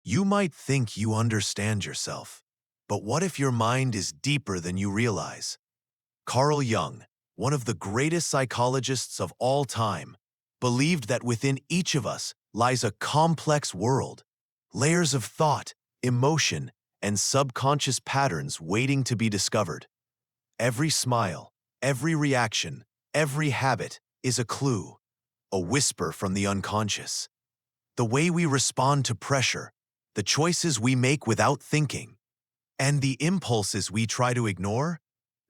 You might think you understand yourself, but what if your mind is deeper than you realize? Carl Jung, one of the greatest psychologists of all time, believed that within each of us lies a complex world, layers of thought, emotion, and subconscious patterns waiting to be discovered. Every smile, every reaction, every habit is a clue, a whisper from the unconscious. The way we respond to pressure, the choices we make without thinking, and the impulses we try to ignore,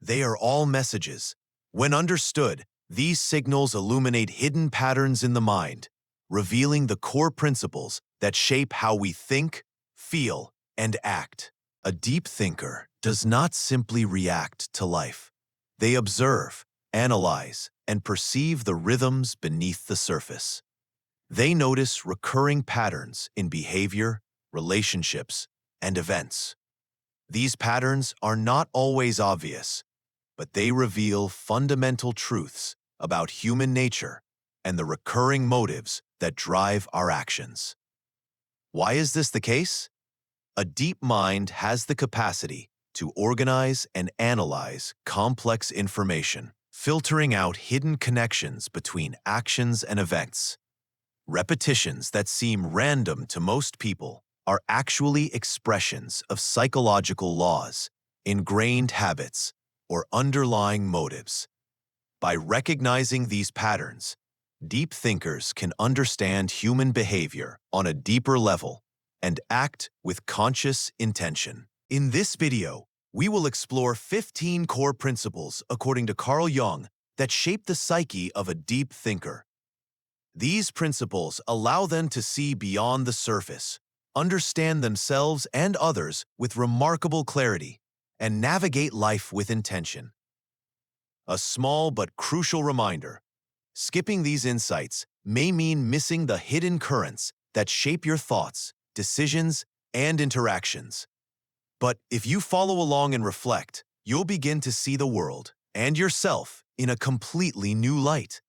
they are all messages. When understood, these signals illuminate hidden patterns in the mind, revealing the core principles that shape how we think, feel, and act. A deep thinker does not simply react to life. They observe, analyze, and perceive the rhythms beneath the surface. They notice recurring patterns in behavior, relationships, and events. These patterns are not always obvious, but they reveal fundamental truths about human nature and the recurring motives that drive our actions. Why is this the case? A deep mind has the capacity to organize and analyze complex information, filtering out hidden connections between actions and events. Repetitions that seem random to most people are actually expressions of psychological laws, ingrained habits, or underlying motives. By recognizing these patterns, deep thinkers can understand human behavior on a deeper level and act with conscious intention. In this video, we will explore 15 core principles, according to Carl Jung, that shape the psyche of a deep thinker. These principles allow them to see beyond the surface, understand themselves and others with remarkable clarity, and navigate life with intention. A small but crucial reminder: skipping these insights may mean missing the hidden currents that shape your thoughts, decisions, and interactions. But if you follow along and reflect, you'll begin to see the world and yourself in a completely new light.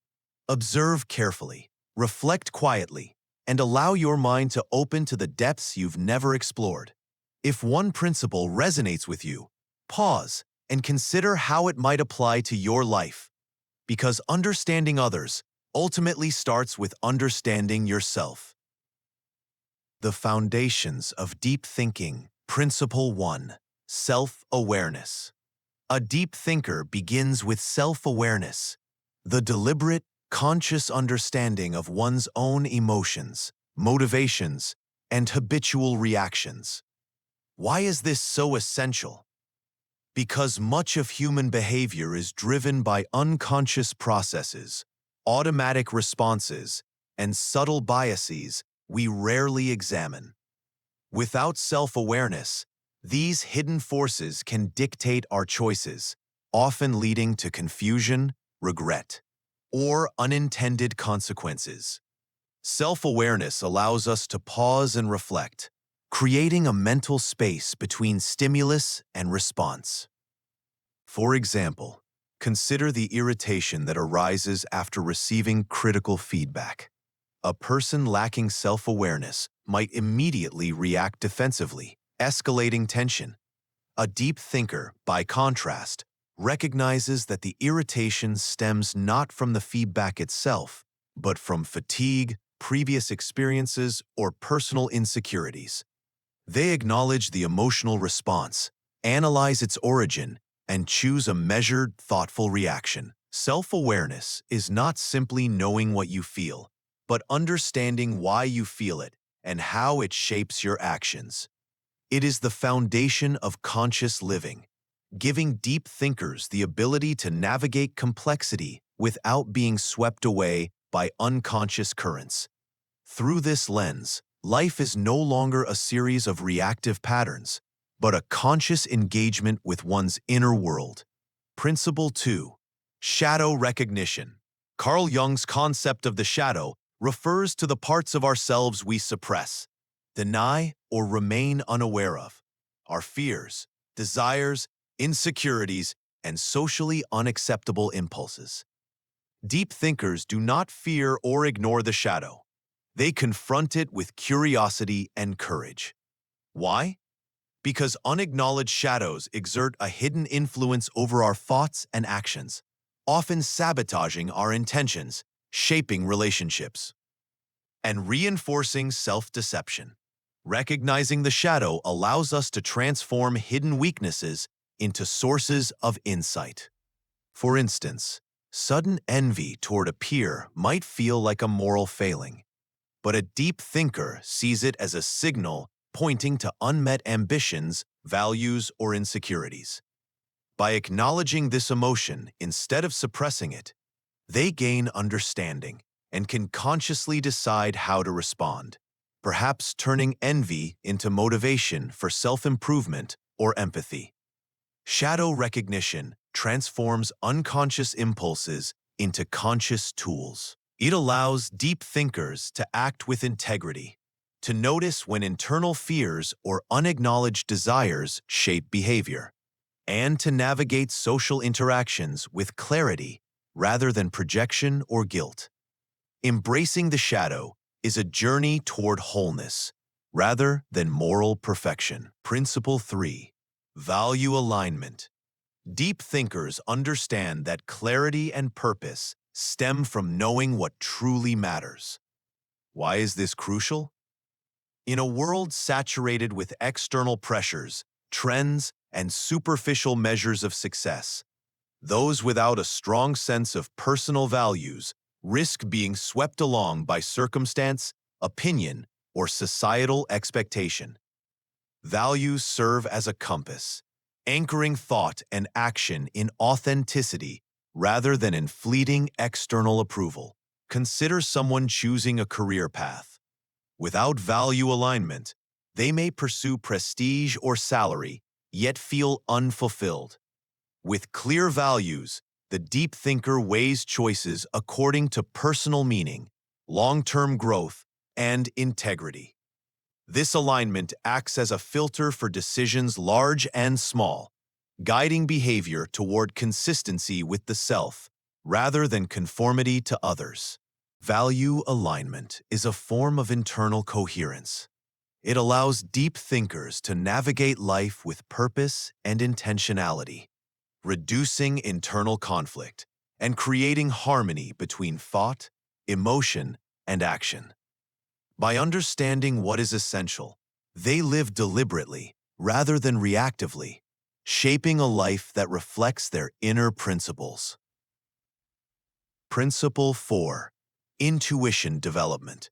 Observe carefully, reflect quietly, and allow your mind to open to the depths you've never explored. If one principle resonates with you, pause and consider how it might apply to your life, because understanding others ultimately starts with understanding yourself. The foundations of deep thinking. Principle 1. Self-awareness. A deep thinker begins with self-awareness, the deliberate, conscious understanding of one's own emotions, motivations, and habitual reactions. Why is this so essential? Because much of human behavior is driven by unconscious processes, automatic responses, and subtle biases we rarely examine. Without self-awareness, these hidden forces can dictate our choices, often leading to confusion, regret, or unintended consequences. Self-awareness allows us to pause and reflect, creating a mental space between stimulus and response. For example, consider the irritation that arises after receiving critical feedback. A person lacking self-awareness might immediately react defensively, escalating tension. A deep thinker, by contrast, recognizes that the irritation stems not from the feedback itself, but from fatigue, previous experiences, or personal insecurities. They acknowledge the emotional response, analyze its origin, and choose a measured, thoughtful reaction. Self-awareness is not simply knowing what you feel, but understanding why you feel it and how it shapes your actions. It is the foundation of conscious living, giving deep thinkers the ability to navigate complexity without being swept away by unconscious currents. Through this lens, life is no longer a series of reactive patterns, but a conscious engagement with one's inner world. Principle 2. Shadow recognition. Carl Jung's concept of the shadow refers to the parts of ourselves we suppress, deny, or remain unaware of. Our fears, desires, insecurities, and socially unacceptable impulses. Deep thinkers do not fear or ignore the shadow. They confront it with curiosity and courage. Why? Because unacknowledged shadows exert a hidden influence over our thoughts and actions, often sabotaging our intentions, shaping relationships, and reinforcing self-deception. Recognizing the shadow allows us to transform hidden weaknesses into sources of insight. For instance, sudden envy toward a peer might feel like a moral failing, but a deep thinker sees it as a signal pointing to unmet ambitions, values, or insecurities. By acknowledging this emotion instead of suppressing it, they gain understanding and can consciously decide how to respond, perhaps turning envy into motivation for self-improvement or empathy. Shadow recognition transforms unconscious impulses into conscious tools. It allows deep thinkers to act with integrity, to notice when internal fears or unacknowledged desires shape behavior, and to navigate social interactions with clarity rather than projection or guilt. Embracing the shadow is a journey toward wholeness rather than moral perfection. Principle 3. Value alignment. Deep thinkers understand that clarity and purpose stem from knowing what truly matters. Why is this crucial? In a world saturated with external pressures, trends, and superficial measures of success, those without a strong sense of personal values risk being swept along by circumstance, opinion, or societal expectation. Values serve as a compass, anchoring thought and action in authenticity rather than in fleeting external approval. Consider someone choosing a career path. Without value alignment, they may pursue prestige or salary, yet feel unfulfilled. With clear values, the deep thinker weighs choices according to personal meaning, long-term growth, and integrity. This alignment acts as a filter for decisions large and small, guiding behavior toward consistency with the self rather than conformity to others. Value alignment is a form of internal coherence. It allows deep thinkers to navigate life with purpose and intentionality, reducing internal conflict and creating harmony between thought, emotion, and action. By understanding what is essential, they live deliberately rather than reactively, shaping a life that reflects their inner principles. Principle 4. Intuition development.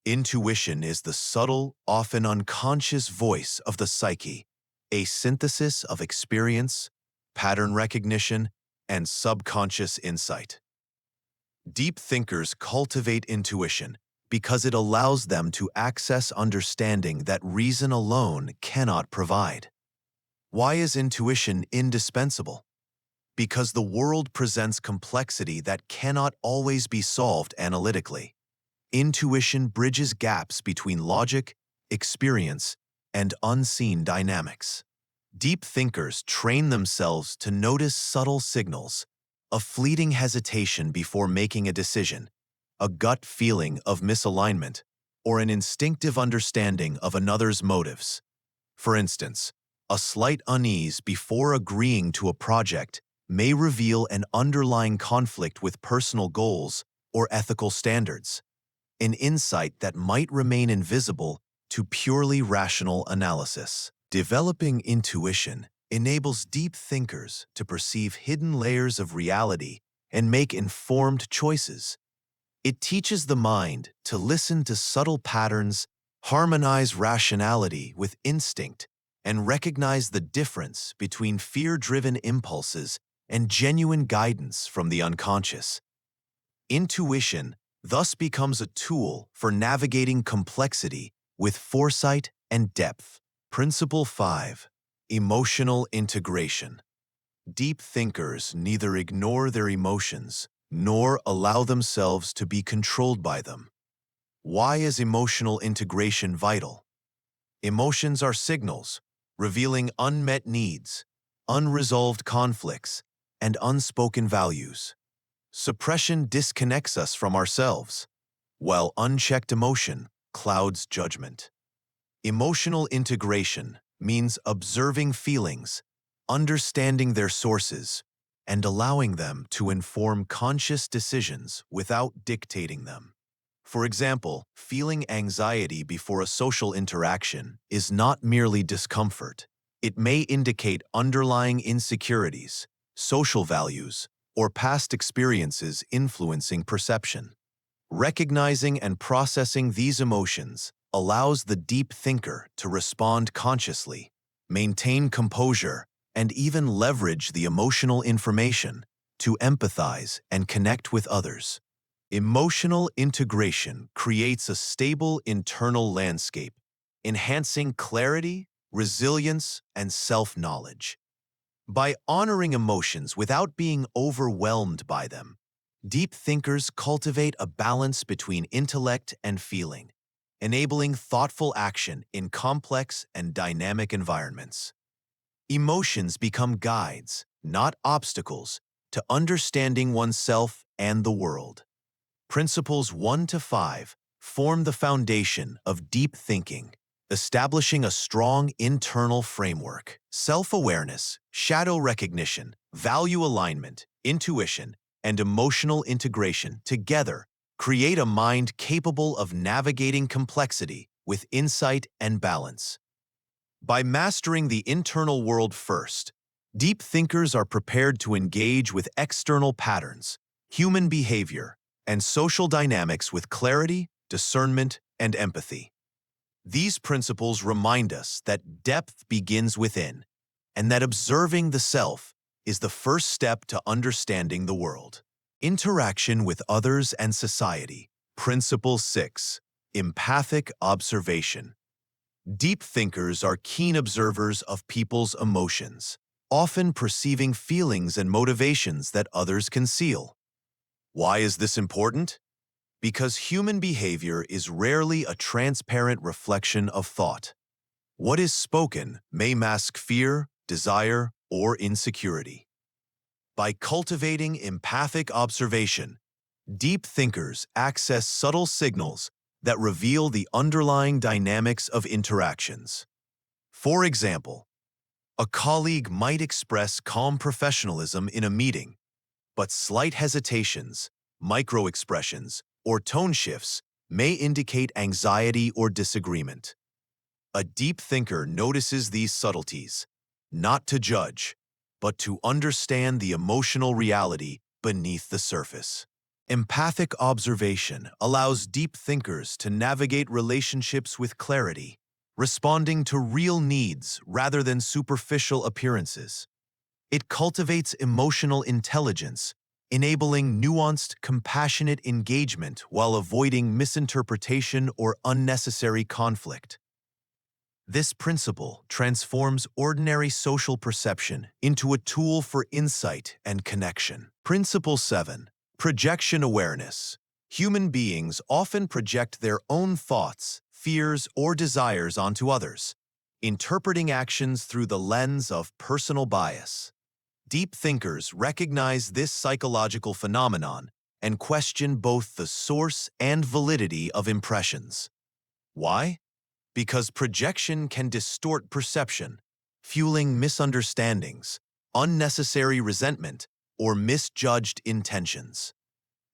Intuition is the subtle, often unconscious voice of the psyche, a synthesis of experience, pattern recognition, and subconscious insight. Deep thinkers cultivate intuition because it allows them to access understanding that reason alone cannot provide. Why is intuition indispensable? Because the world presents complexity that cannot always be solved analytically. Intuition bridges gaps between logic, experience, and unseen dynamics. Deep thinkers train themselves to notice subtle signals, a fleeting hesitation before making a decision, a gut feeling of misalignment, or an instinctive understanding of another's motives. For instance, a slight unease before agreeing to a project may reveal an underlying conflict with personal goals or ethical standards, an insight that might remain invisible to purely rational analysis. Developing intuition enables deep thinkers to perceive hidden layers of reality and make informed choices. It teaches the mind to listen to subtle patterns, harmonize rationality with instinct, and recognize the difference between fear-driven impulses and genuine guidance from the unconscious. Intuition thus becomes a tool for navigating complexity with foresight and depth. Principle 5. Emotional integration. Deep thinkers neither ignore their emotions nor allow themselves to be controlled by them. Why is emotional integration vital? Emotions are signals, revealing unmet needs, unresolved conflicts, and unspoken values. Suppression disconnects us from ourselves, while unchecked emotion clouds judgment. Emotional integration means observing feelings, understanding their sources, and allowing them to inform conscious decisions without dictating them. For example, feeling anxiety before a social interaction is not merely discomfort. It may indicate underlying insecurities, social values, or past experiences influencing perception. Recognizing and processing these emotions allows the deep thinker to respond consciously, maintain composure, and even leverage the emotional information to empathize and connect with others. Emotional integration creates a stable internal landscape, enhancing clarity, resilience, and self-knowledge. By honoring emotions without being overwhelmed by them, deep thinkers cultivate a balance between intellect and feeling, enabling thoughtful action in complex and dynamic environments. Emotions become guides, not obstacles, to understanding oneself and the world. Principles 1 to 5 form the foundation of deep thinking, establishing a strong internal framework. Self-awareness, shadow recognition, value alignment, intuition, and emotional integration together create a mind capable of navigating complexity with insight and balance. By mastering the internal world first, deep thinkers are prepared to engage with external patterns, human behavior, and social dynamics with clarity, discernment, and empathy. These principles remind us that depth begins within, and that observing the self is the first step to understanding the world. Interaction with others and society. Principle 6. Empathic observation. Deep thinkers are keen observers of people's emotions, often perceiving feelings and motivations that others conceal. Why is this important? Because human behavior is rarely a transparent reflection of thought. What is spoken may mask fear, desire, or insecurity. By cultivating empathic observation, deep thinkers access subtle signals that reveal the underlying dynamics of interactions. For example, a colleague might express calm professionalism in a meeting, but slight hesitations, micro-expressions, or tone shifts may indicate anxiety or disagreement. A deep thinker notices these subtleties, not to judge, but to understand the emotional reality beneath the surface. Empathic observation allows deep thinkers to navigate relationships with clarity, responding to real needs rather than superficial appearances. It cultivates emotional intelligence, enabling nuanced, compassionate engagement while avoiding misinterpretation or unnecessary conflict. This principle transforms ordinary social perception into a tool for insight and connection. Principle 7. Projection awareness. Human beings often project their own thoughts, fears, or desires onto others, interpreting actions through the lens of personal bias. Deep thinkers recognize this psychological phenomenon and question both the source and validity of impressions. Why? Because projection can distort perception, fueling misunderstandings, unnecessary resentment, or misjudged intentions.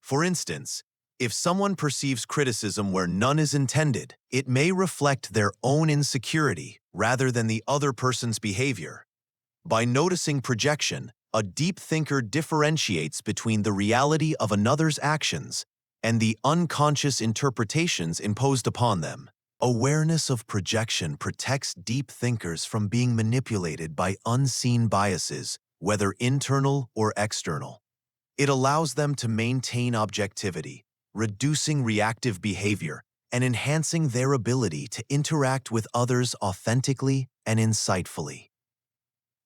For instance, if someone perceives criticism where none is intended, it may reflect their own insecurity rather than the other person's behavior. By noticing projection, a deep thinker differentiates between the reality of another's actions and the unconscious interpretations imposed upon them. Awareness of projection protects deep thinkers from being manipulated by unseen biases, whether internal or external. It allows them to maintain objectivity, reducing reactive behavior and enhancing their ability to interact with others authentically and insightfully.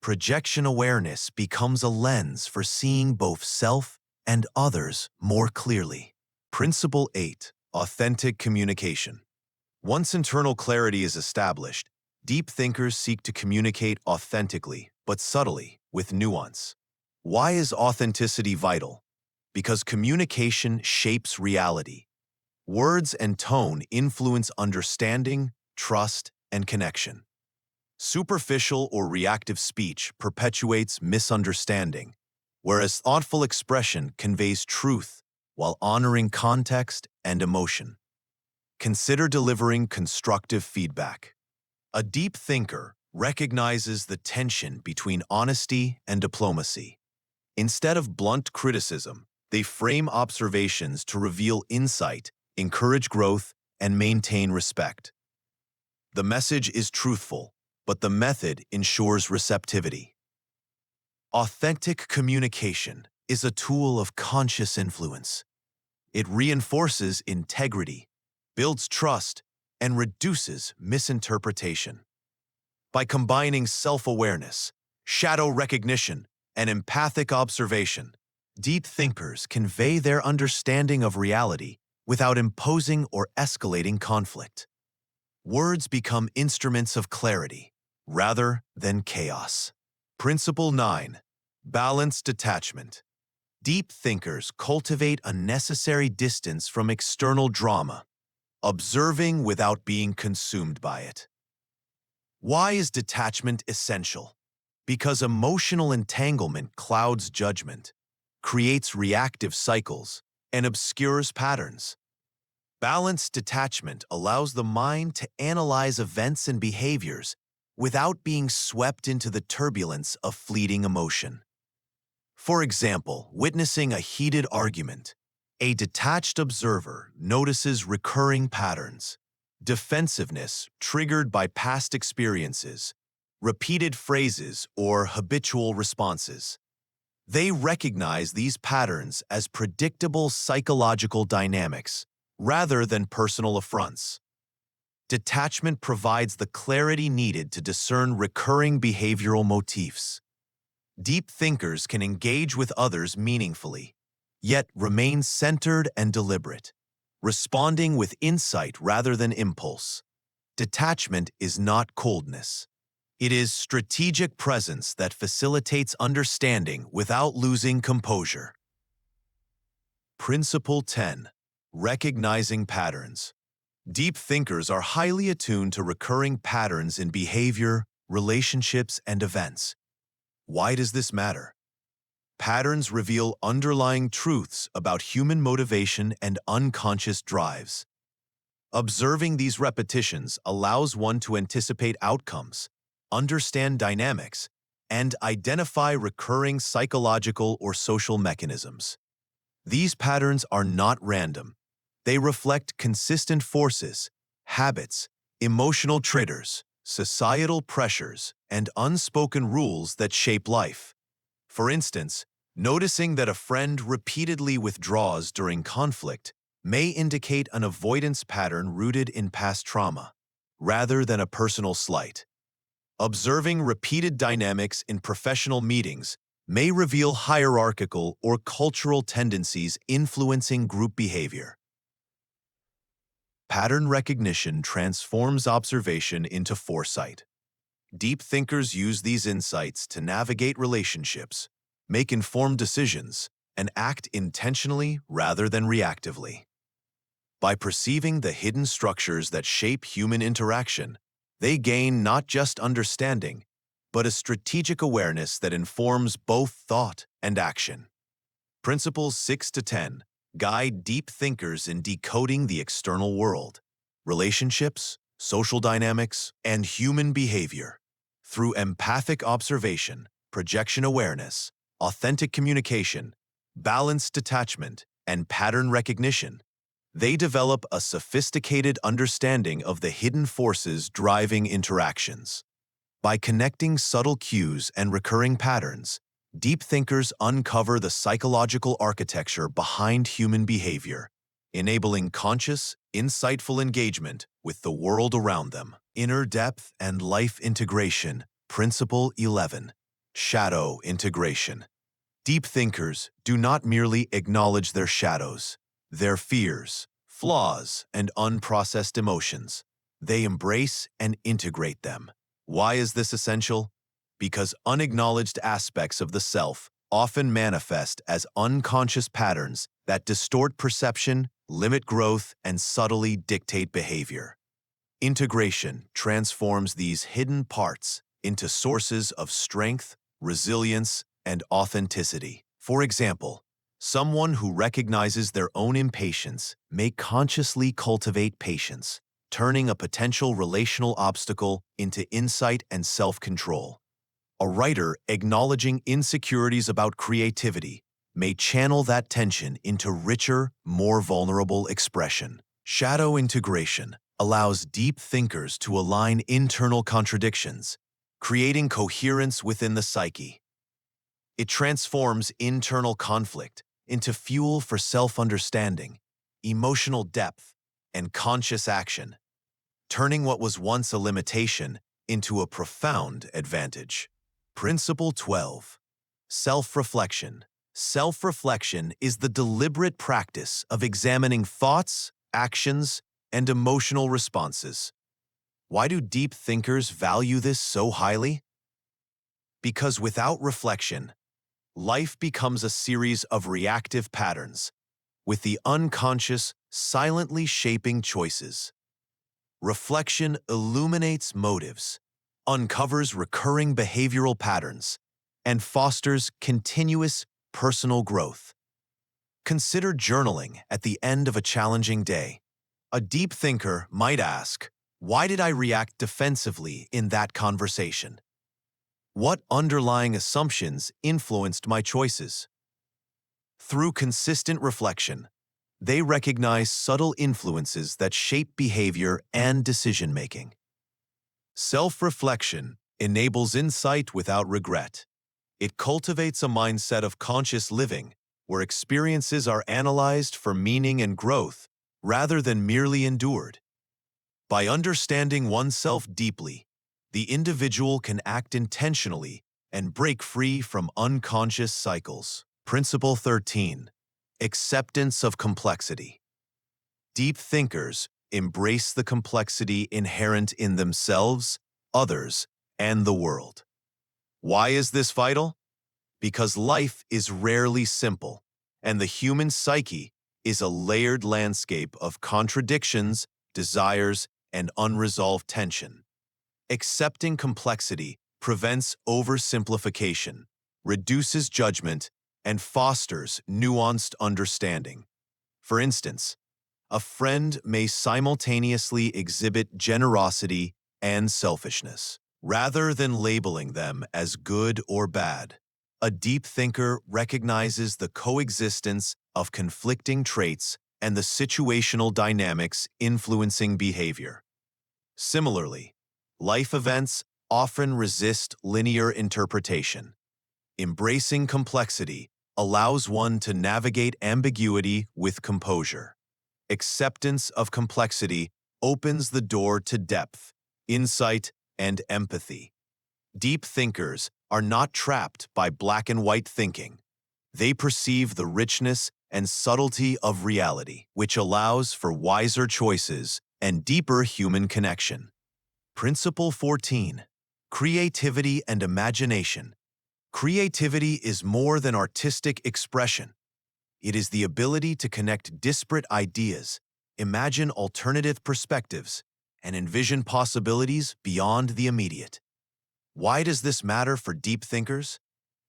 Projection awareness becomes a lens for seeing both self and others more clearly. Principle 8. Authentic communication. Once internal clarity is established, deep thinkers seek to communicate authentically, but subtly, with nuance. Why is authenticity vital? Because communication shapes reality. Words and tone influence understanding, trust, and connection. Superficial or reactive speech perpetuates misunderstanding, whereas thoughtful expression conveys truth while honoring context and emotion. Consider delivering constructive feedback. A deep thinker recognizes the tension between honesty and diplomacy. Instead of blunt criticism, they frame observations to reveal insight, encourage growth, and maintain respect. The message is truthful, but the method ensures receptivity. Authentic communication is a tool of conscious influence. It reinforces integrity, builds trust, and reduces misinterpretation. By combining self-awareness, shadow recognition, and empathic observation, deep thinkers convey their understanding of reality without imposing or escalating conflict. Words become instruments of clarity rather than chaos. Principle 9. Balanced detachment. Deep thinkers cultivate a necessary distance from external drama, observing without being consumed by it. Why is detachment essential? Because emotional entanglement clouds judgment, creates reactive cycles, and obscures patterns. Balanced detachment allows the mind to analyze events and behaviors without being swept into the turbulence of fleeting emotion. For example, witnessing a heated argument, a detached observer notices recurring patterns, defensiveness triggered by past experiences, repeated phrases, or habitual responses. They recognize these patterns as predictable psychological dynamics rather than personal affronts. Detachment provides the clarity needed to discern recurring behavioral motifs. Deep thinkers can engage with others meaningfully, yet remain centered and deliberate, responding with insight rather than impulse. Detachment is not coldness. It is strategic presence that facilitates understanding without losing composure. Principle 10. Recognizing patterns. Deep thinkers are highly attuned to recurring patterns in behavior, relationships, and events. Why does this matter? Patterns reveal underlying truths about human motivation and unconscious drives. Observing these repetitions allows one to anticipate outcomes, understand dynamics, and identify recurring psychological or social mechanisms. These patterns are not random. They reflect consistent forces, habits, emotional triggers, societal pressures, and unspoken rules that shape life. For instance, noticing that a friend repeatedly withdraws during conflict may indicate an avoidance pattern rooted in past trauma, rather than a personal slight. Observing repeated dynamics in professional meetings may reveal hierarchical or cultural tendencies influencing group behavior. Pattern recognition transforms observation into foresight. Deep thinkers use these insights to navigate relationships, make informed decisions, and act intentionally rather than reactively. By perceiving the hidden structures that shape human interaction, they gain not just understanding, but a strategic awareness that informs both thought and action. Principles 6 to 10 guide deep thinkers in decoding the external world, relationships, social dynamics, and human behavior. Through empathic observation, projection awareness, authentic communication, balanced detachment, and pattern recognition, they develop a sophisticated understanding of the hidden forces driving interactions. By connecting subtle cues and recurring patterns, deep thinkers uncover the psychological architecture behind human behavior, enabling conscious, insightful engagement with the world around them. Inner depth and life integration. Principle 11. Shadow integration. Deep thinkers do not merely acknowledge their shadows, their fears, flaws, and unprocessed emotions. They embrace and integrate them. Why is this essential? Because unacknowledged aspects of the self often manifest as unconscious patterns that distort perception limit growth, and subtly dictate behavior. Integration transforms these hidden parts into sources of strength, resilience, and authenticity. For example, someone who recognizes their own impatience may consciously cultivate patience, turning a potential relational obstacle into insight and self-control. A writer acknowledging insecurities about creativity may channel that tension into richer, more vulnerable expression. Shadow integration allows deep thinkers to align internal contradictions, creating coherence within the psyche. It transforms internal conflict into fuel for self-understanding, emotional depth, and conscious action, turning what was once a limitation into a profound advantage. Principle 12. Self-reflection. Self-reflection is the deliberate practice of examining thoughts, actions, and emotional responses. Why do deep thinkers value this so highly? Because without reflection, life becomes a series of reactive patterns, with the unconscious silently shaping choices. Reflection illuminates motives, uncovers recurring behavioral patterns, and fosters continuous personal growth. Consider journaling at the end of a challenging day. A deep thinker might ask, why did I react defensively in that conversation? What underlying assumptions influenced my choices? Through consistent reflection, they recognize subtle influences that shape behavior and decision-making. Self-reflection enables insight without regret. It cultivates a mindset of conscious living, where experiences are analyzed for meaning and growth rather than merely endured. By understanding oneself deeply, the individual can act intentionally and break free from unconscious cycles. Principle 13. Acceptance of complexity. Deep thinkers embrace the complexity inherent in themselves, others, and the world. Why is this vital? Because life is rarely simple, and the human psyche is a layered landscape of contradictions, desires, and unresolved tension. Accepting complexity prevents oversimplification, reduces judgment, and fosters nuanced understanding. For instance, a friend may simultaneously exhibit generosity and selfishness, rather than labeling them as good or bad. A deep thinker recognizes the coexistence of conflicting traits and the situational dynamics influencing behavior. Similarly, life events often resist linear interpretation. Embracing complexity allows one to navigate ambiguity with composure. Acceptance of complexity opens the door to depth, insight, and empathy. Deep thinkers are not trapped by black and white thinking. They perceive the richness and subtlety of reality, which allows for wiser choices and deeper human connection. Principle 14. Creativity and imagination. Creativity is more than artistic expression. It is the ability to connect disparate ideas, imagine alternative perspectives, and envision possibilities beyond the immediate. Why does this matter for deep thinkers?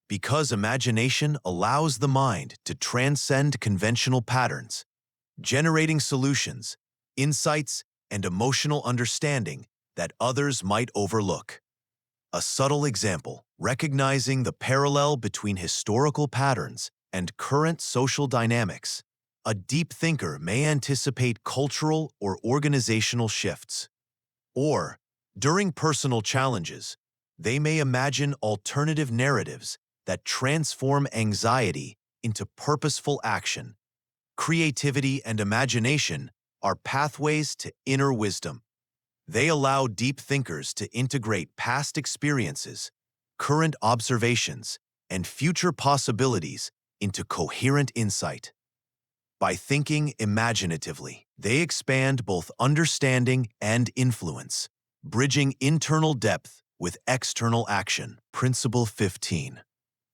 Because imagination allows the mind to transcend conventional patterns, generating solutions, insights, and emotional understanding that others might overlook. A subtle example, recognizing the parallel between historical patterns and current social dynamics. A deep thinker may anticipate cultural or organizational shifts. Or, during personal challenges, they may imagine alternative narratives that transform anxiety into purposeful action. Creativity and imagination are pathways to inner wisdom. They allow deep thinkers to integrate past experiences, current observations, and future possibilities into coherent insight. By thinking imaginatively, they expand both understanding and influence, bridging internal depth with external action. Principle 15.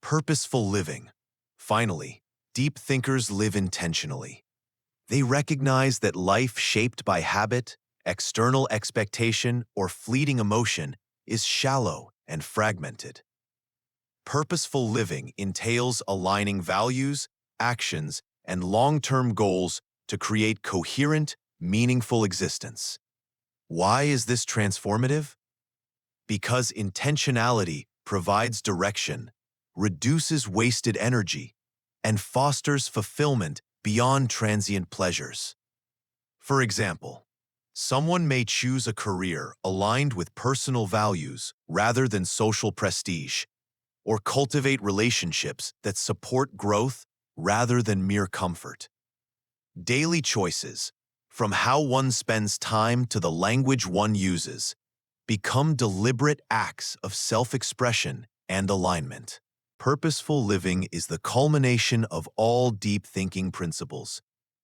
Purposeful living. Finally, deep thinkers live intentionally. They recognize that life shaped by habit, external expectation, or fleeting emotion is shallow and fragmented. Purposeful living entails aligning values, actions, and long-term goals to create coherent, meaningful existence. Why is this transformative? Because intentionality provides direction, reduces wasted energy, and fosters fulfillment beyond transient pleasures. For example, someone may choose a career aligned with personal values rather than social prestige, or cultivate relationships that support growth rather than mere comfort. Daily choices, from how one spends time to the language one uses, become deliberate acts of self-expression and alignment. Purposeful living is the culmination of all deep thinking principles.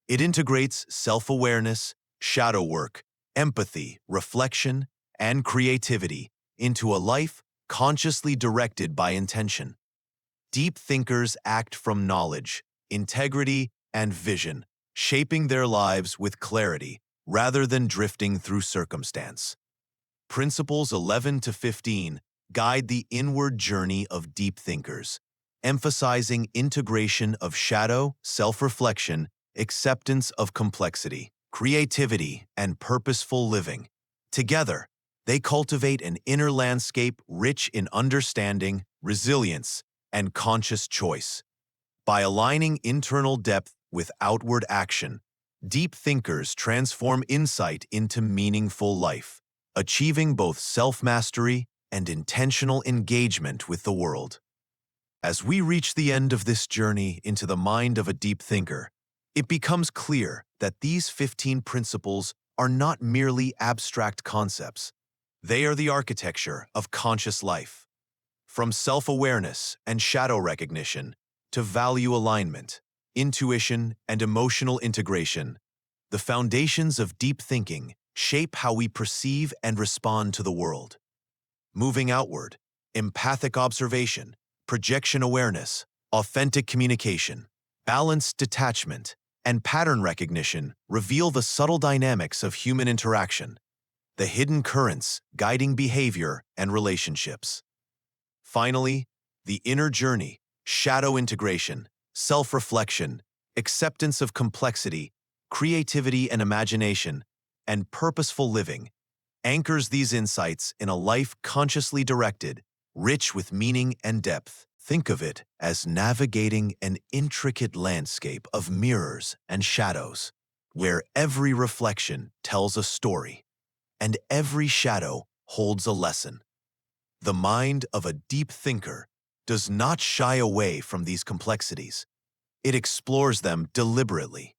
It integrates self-awareness, shadow work, empathy, reflection, and creativity into a life consciously directed by intention. Deep thinkers act from knowledge, integrity, and vision, shaping their lives with clarity rather than drifting through circumstance. Principles 11 to 15 guide the inward journey of deep thinkers, emphasizing integration of shadow, self-reflection, acceptance of complexity, creativity, and purposeful living. Together, they cultivate an inner landscape rich in understanding, resilience, and conscious choice. By aligning internal depth with outward action, deep thinkers transform insight into meaningful life, achieving both self-mastery and intentional engagement with the world. As we reach the end of this journey into the mind of a deep thinker, it becomes clear that these 15 principles are not merely abstract concepts. They are the architecture of conscious life. From self-awareness and shadow recognition to value alignment, intuition, and emotional integration, the foundations of deep thinking shape how we perceive and respond to the world. Moving outward, empathic observation, projection awareness, authentic communication, balanced detachment, and pattern recognition reveal the subtle dynamics of human interaction, the hidden currents guiding behavior and relationships. Finally, the inner journey, shadow integration, self-reflection, acceptance of complexity, creativity and imagination, and purposeful living, anchors these insights in a life consciously directed, rich with meaning and depth. Think of it as navigating an intricate landscape of mirrors and shadows, where every reflection tells a story, and every shadow holds a lesson. The mind of a deep thinker does not shy away from these complexities. It explores them deliberately,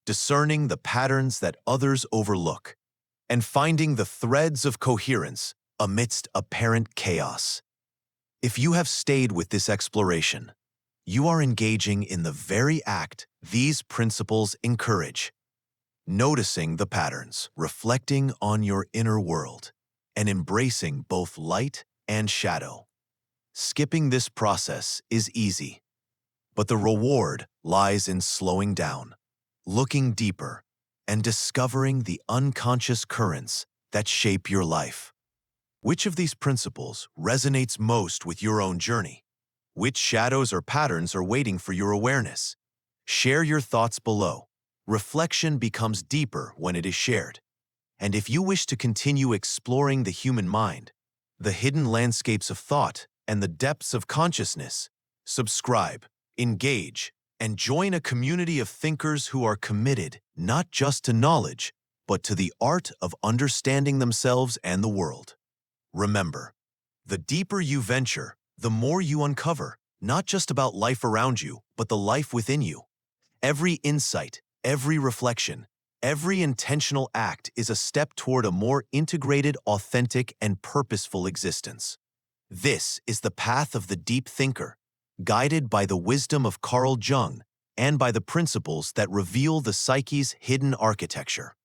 discerning the patterns that others overlook, and finding the threads of coherence amidst apparent chaos. If you have stayed with this exploration, you are engaging in the very act these principles encourage, noticing the patterns, reflecting on your inner world, and embracing both light and shadow. Skipping this process is easy, but the reward lies in slowing down, looking deeper, and discovering the unconscious currents that shape your life. Which of these principles resonates most with your own journey? Which shadows or patterns are waiting for your awareness? Share your thoughts below. Reflection becomes deeper when it is shared. And if you wish to continue exploring the human mind, the hidden landscapes of thought, and the depths of consciousness, subscribe, engage, and join a community of thinkers who are committed not just to knowledge, but to the art of understanding themselves and the world. Remember, the deeper you venture, the more you uncover, not just about life around you, but the life within you. Every insight, every reflection, every intentional act is a step toward a more integrated, authentic, and purposeful existence. This is the path of the deep thinker, guided by the wisdom of Carl Jung and by the principles that reveal the psyche's hidden architecture.